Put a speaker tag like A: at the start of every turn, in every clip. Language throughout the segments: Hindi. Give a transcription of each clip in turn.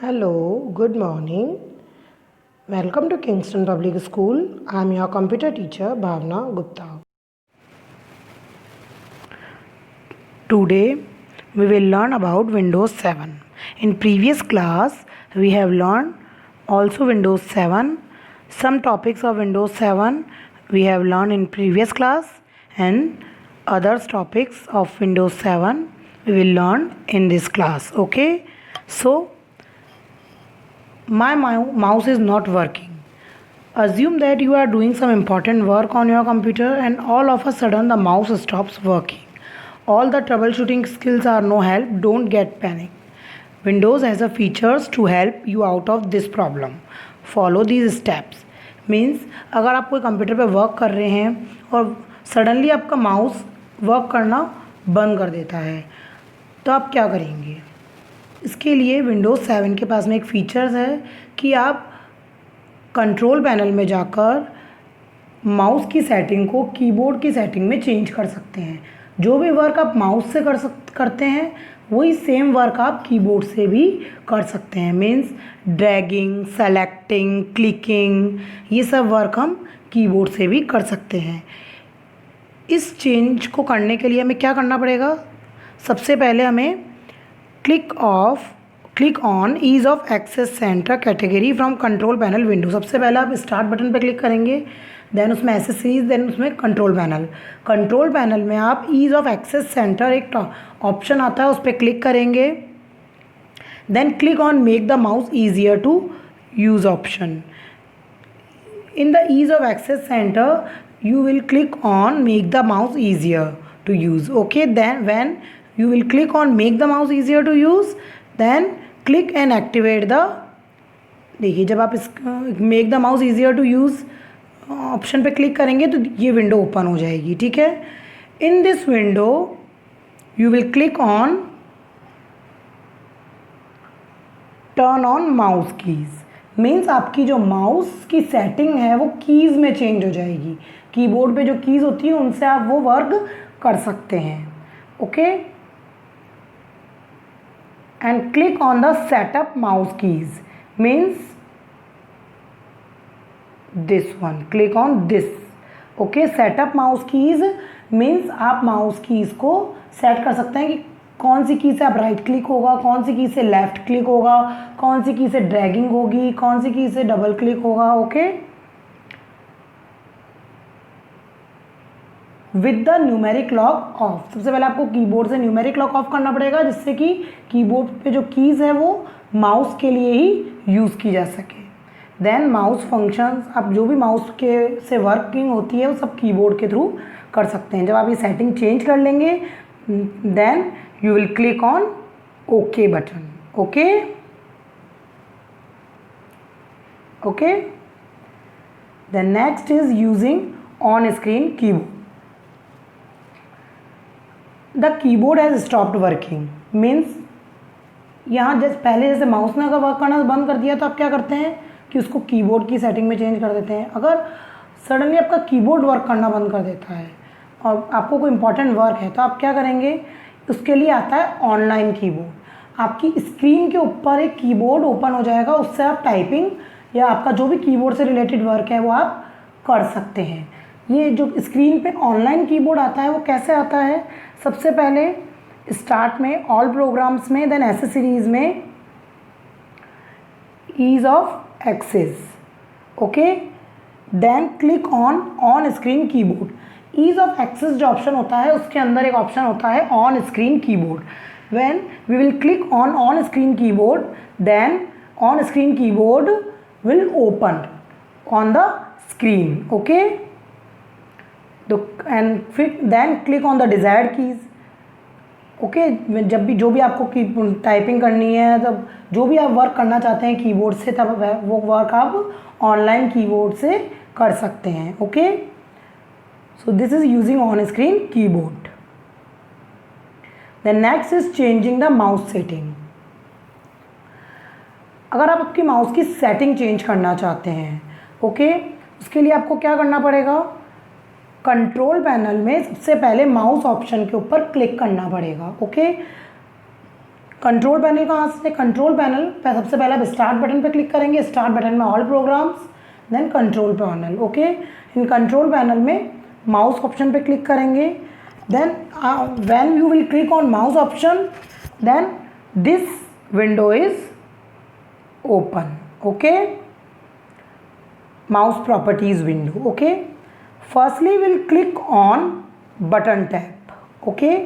A: Hello, good morning. Welcome to Kingston Public School. I am your computer teacher Bhavna Gupta. Today we will learn about Windows 7. In previous class we have learned also Windows 7. Some topics of Windows 7 we have learned in previous class and other topics of Windows 7 we will learn in this class. Okay, so my mouse is not working. Assume that you are doing some important work on your computer and all of a sudden the mouse stops working. All the troubleshooting skills are no help. Don't get panic. Windows has a features to help you out of this problem. Follow these steps. Means अगर आप कोई कंप्यूटर पे वर्क कर रहे हैं और सडनली आपका माउस वर्क करना बंद कर देता है तो आप क्या करेंगे? इसके लिए विंडोज़ 7 के पास में एक फ़ीचर्स है कि आप कंट्रोल पैनल में जाकर माउस की सेटिंग को कीबोर्ड की सेटिंग में चेंज कर सकते हैं। जो भी वर्क आप माउस से करते हैं वही सेम वर्क आप कीबोर्ड से भी कर सकते हैं। मीन्स ड्रैगिंग, सेलेक्टिंग, क्लिकिंग, ये सब वर्क हम कीबोर्ड से भी कर सकते हैं। इस चेंज को करने के लिए हमें क्या करना पड़ेगा? सबसे पहले हमें click on ease of access center category from control panel window. सबसे पहले आप स्टार्ट बटन पर क्लिक करेंगे, देन उसमें एसेसरीज, देन उसमें कंट्रोल पैनल में आप ईज़ ऑफ एक्सेस सेंटर एक ऑप्शन आता है उस पर क्लिक करेंगे। Then click on make the mouse easier to use option. In the ease of access center you will click on make the mouse easier to use. Okay, then when you will click on make the mouse easier to use, then click and activate the, देखिए जब आप इस make the mouse easier to use option पे क्लिक करेंगे तो ये विंडो ओपन हो जाएगी। ठीक है, in this window you will click on turn on mouse keys. Means आपकी जो माउस की सेटिंग है वो कीज़ में चेंज हो जाएगी। कीबोर्ड पे जो कीज़ होती है उनसे आप वो वर्क कर सकते हैं। Okay, and click on the setup mouse keys. Means this one, click on this. Okay, setup mouse keys means आप माउस कीज़ को सेट कर सकते हैं कि कौन सी की से आप राइट क्लिक होगा, कौन सी की से लेफ्ट क्लिक होगा, कौन सी की से ड्रैगिंग होगी, कौन सी की से डबल क्लिक होगा। Okay, with the numeric lock of. सबसे पहले आपको कीबोर्ड से न्यूमेरिक लॉक ऑफ करना पड़ेगा जिससे कि कीबोर्ड पे जो कीज़ है वो माउस के लिए ही यूज़ की जा सके। देन माउस फंक्शंस, आप जो भी माउस के से वर्किंग होती है वो सब कीबोर्ड के थ्रू कर सकते हैं। जब आप ये सेटिंग चेंज कर लेंगे then you will click on OK button. Okay, the next is using on screen keyboard. The keyboard has stopped working. Means यहाँ जैसे माउस ने अगर वर्क करना बंद कर दिया तो आप क्या करते हैं कि उसको कीबोर्ड की सेटिंग में चेंज कर देते हैं। अगर सडनली आपका कीबोर्ड वर्क करना बंद कर देता है और आपको कोई इंपॉर्टेंट वर्क है तो आप क्या करेंगे? उसके लिए आता है ऑनलाइन कीबोर्ड। आपकी स्क्रीन के ऊपर एक कीबोर्ड ओपन हो जाएगा, उससे आप टाइपिंग या आपका जो भी कीबोर्ड से रिलेटेड वर्क है वो आप कर सकते हैं। ये जो स्क्रीन पे ऑनलाइन कीबोर्ड आता है वो कैसे आता है? सबसे पहले स्टार्ट में ऑल प्रोग्राम्स में, देन एसेसरीज में ease of access. Okay, then click on screen keyboard. Ease of access जो ऑप्शन होता है उसके अंदर एक ऑप्शन होता है on screen keyboard. When we will click on screen keyboard then on screen keyboard will open on the screen. Okay, and फिर then click on the desired keys. Okay, जब भी जो भी आपको टाइपिंग करनी है, तब जो भी आप वर्क करना चाहते हैं कीबोर्ड से, तब वो वर्क आप ऑनलाइन कीबोर्ड से कर सकते हैं। Okay, so this is using on screen keyboard. The next is changing the mouse setting. अगर आप आपकी माउस की सेटिंग चेंज करना चाहते हैं, ओके, उसके लिए आपको क्या करना पड़ेगा? कंट्रोल पैनल में सबसे पहले माउस ऑप्शन के ऊपर क्लिक करना पड़ेगा। ओके, कंट्रोल पैनल कहाँ से? कंट्रोल पैनल पे सबसे पहले आप स्टार्ट बटन पे क्लिक करेंगे, स्टार्ट बटन में all programs, then control panel. Okay, in control panel में माउस ऑप्शन पे क्लिक करेंगे, then when you will click on mouse option, then this window is open. Okay, mouse properties window. Okay, firstly will click on button tab. Okay,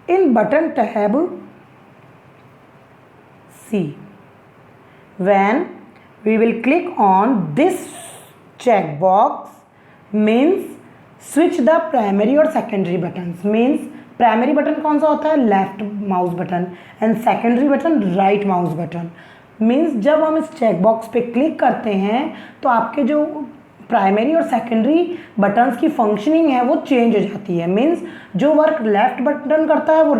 A: in button tab, see, when we will click on this checkbox means switch the primary और secondary buttons। means primary button कौन सा होता है? Left mouse button, and secondary button right mouse button. Means जब हम इस चेकबॉक्स पे क्लिक करते हैं तो आपके जो प्राइमरी और सेकेंडरी बटन्स की फंक्शनिंग है वो चेंज हो जाती है। मीन्स जो वर्क लेफ्ट बटन करता है वो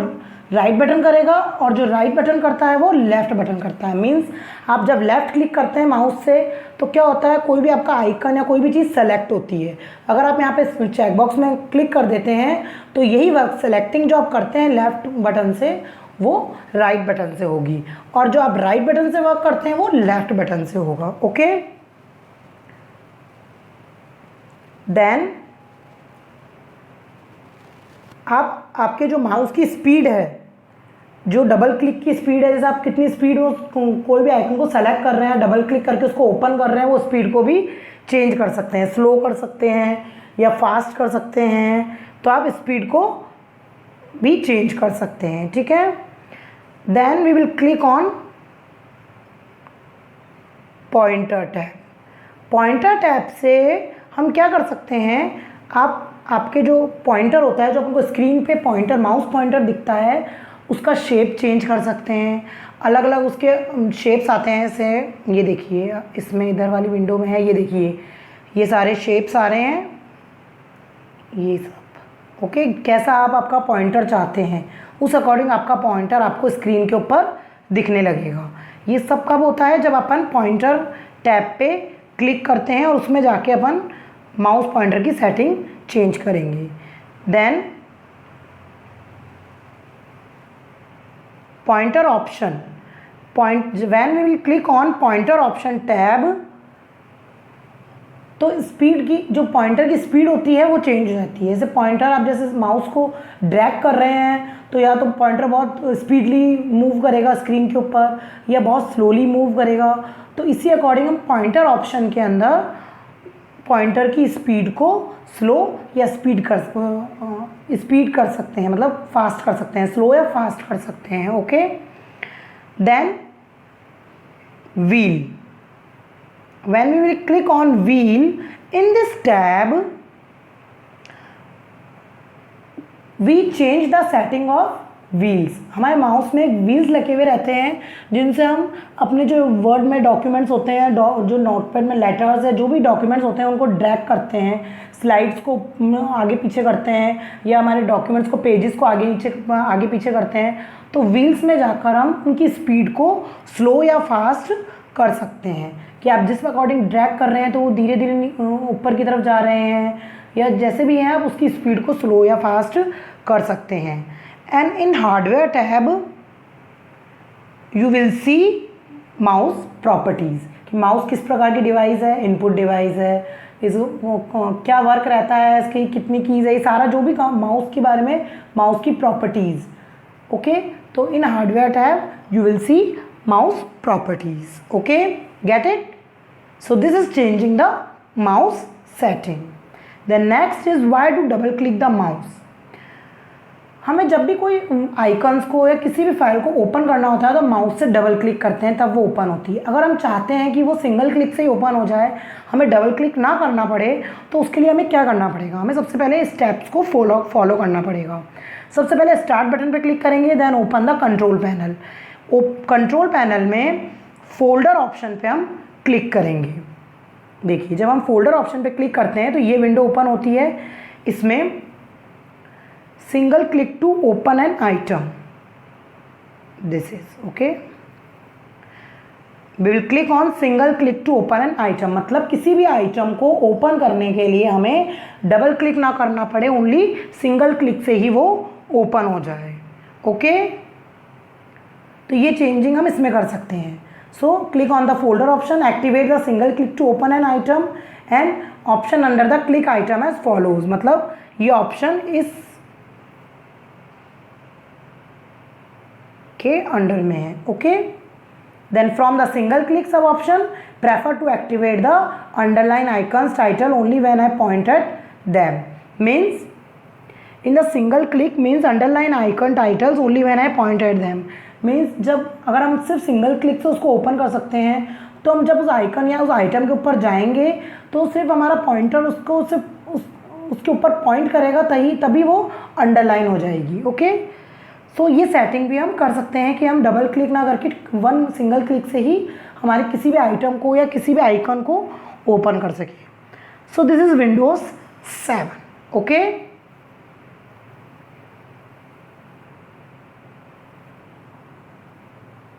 A: राइट बटन करेगा, और जो राइट बटन करता है वो लेफ्ट बटन करता है। मीन्स आप जब लेफ्ट क्लिक करते हैं माउस से तो क्या होता है, कोई भी आपका आइकन या कोई भी चीज़ सेलेक्ट होती है। अगर आप यहाँ पे चेकबॉक्स में क्लिक कर देते हैं तो यही वर्क सेलेक्टिंग जो आप करते हैं लेफ्ट बटन से वो राइट बटन से होगी, और जो आप राइट बटन से वर्क करते हैं वो लेफ्ट बटन से होगा। ओके, देन आप आपके जो माउस की स्पीड है, जो डबल क्लिक की स्पीड है, जैसे आप कितनी स्पीड में कोई भी आइकन को सेलेक्ट कर रहे हैं, डबल क्लिक करके उसको ओपन कर रहे हैं, वो स्पीड को भी चेंज कर सकते हैं, स्लो कर सकते हैं या फास्ट कर सकते हैं। तो आप स्पीड को भी चेंज कर सकते हैं। ठीक है, then we will click on pointer tab. Pointer tab से हम क्या कर सकते हैं, आपके जो पॉइंटर होता है, जो आपको स्क्रीन पे पॉइंटर माउस पॉइंटर दिखता है, उसका शेप चेंज कर सकते हैं। अलग अलग उसके शेप्स आते हैं, जैसे ये देखिए इसमें इधर वाली विंडो में है, ये देखिए ये सारे शेप्स आ रहे हैं, ये सब। ओके, कैसा आप आपका पॉइंटर चाहते हैं उस अकॉर्डिंग आपका पॉइंटर आपको स्क्रीन के ऊपर दिखने लगेगा। ये सब कब होता है, जब अपन पॉइंटर टैब पे क्लिक करते हैं और उसमें जाके अपन माउस पॉइंटर की सेटिंग चेंज करेंगे। Then pointer option, when we will click on pointer option tab, तो स्पीड की जो पॉइंटर की स्पीड होती है वो चेंज हो जाती है। जैसे पॉइंटर आप जैसे माउस को ड्रैग कर रहे हैं तो या तो पॉइंटर बहुत स्पीडली मूव करेगा स्क्रीन के ऊपर या बहुत स्लोली मूव करेगा। तो इसी अकॉर्डिंग हम पॉइंटर ऑप्शन के अंदर पॉइंटर की स्पीड को स्लो या स्पीड कर सकते हैं, मतलब फास्ट कर सकते हैं, स्लो या फास्ट कर सकते हैं। Okay, then wheel, when we will click on wheel in this tab, we change the setting of wheels। हमारे माउस में व्हील्स लगे हुए रहते हैं जिनसे हम अपने जो वर्ड में डॉक्यूमेंट्स होते हैं, जो नोटपैड में लेटर्स है, जो भी डॉक्यूमेंट्स होते हैं उनको ड्रैग करते हैं, स्लाइड्स को आगे पीछे करते हैं या हमारे डॉक्यूमेंट्स को पेजेस को आगे पीछे करते हैं। तो व्हील्स में जाकर हम उनकी स्पीड को स्लो या फास्ट कर सकते हैं कि आप जिस अकॉर्डिंग ड्रैग कर रहे हैं तो वो धीरे धीरे ऊपर की तरफ जा रहे हैं या जैसे भी हैं, आप उसकी स्पीड को स्लो या फास्ट कर सकते हैं। And in hardware tab you will sea mouse properties, कि माउस किस प्रकार की डिवाइस है, इनपुट डिवाइस है, इस क्या वर्क रहता है, इसकी कितनी कीज़ है, ये सारा जो भी माउस के बारे में, माउस की प्रॉपर्टीज़। ओके, तो in hardware tab you will see mouse properties। okay, get it? So this is changing the mouse setting। the next is why to double click the mouse। हमें जब भी कोई आइकन्स को या किसी भी फाइल को ओपन करना होता है तो माउस से डबल क्लिक करते हैं, तब वो ओपन होती है। अगर हम चाहते हैं कि वो सिंगल क्लिक से ही ओपन हो जाए, हमें डबल क्लिक ना करना पड़े, तो उसके लिए हमें क्या करना पड़ेगा, हमें सबसे पहले स्टेप्स को फॉलो करना पड़ेगा। सबसे पहले स्टार्ट बटन पर क्लिक करेंगे, then open the control panel. Control panel में फोल्डर ऑप्शन पे हम क्लिक करेंगे। देखिए जब हम फोल्डर ऑप्शन पे क्लिक करते हैं तो ये विंडो ओपन होती है। इसमें single click to open an item, this is okay, we will click on single click to open an item, मतलब किसी भी आइटम को ओपन करने के लिए हमें डबल क्लिक ना करना पड़े, ओनली सिंगल क्लिक से ही वो ओपन हो जाए। ओके, तो ये चेंजिंग हम इसमें कर सकते हैं. So click on the folder option, activate the single click to open an item and option under the click item as follows. मतलब ये ऑप्शन इस के अंडर में है. Okay, then from the single click sub option prefer to activate the underline icons title only when I point at them. Means in the single click means underline icon titles only when I point at them. Means जब अगर हम सिर्फ सिंगल क्लिक से उसको ओपन कर सकते हैं, तो हम जब उस आइकन या उस आइटम के ऊपर जाएंगे तो सिर्फ हमारा पॉइंटर उसको सिर्फ उसके ऊपर पॉइंट करेगा, तभी वो अंडरलाइन हो जाएगी. ओके, सो ये सेटिंग भी हम कर सकते हैं कि हम डबल क्लिक ना करके वन सिंगल क्लिक से ही हमारे किसी भी आइटम को या किसी भी आइकन को ओपन कर सकें. So this is Windows 7. Okay.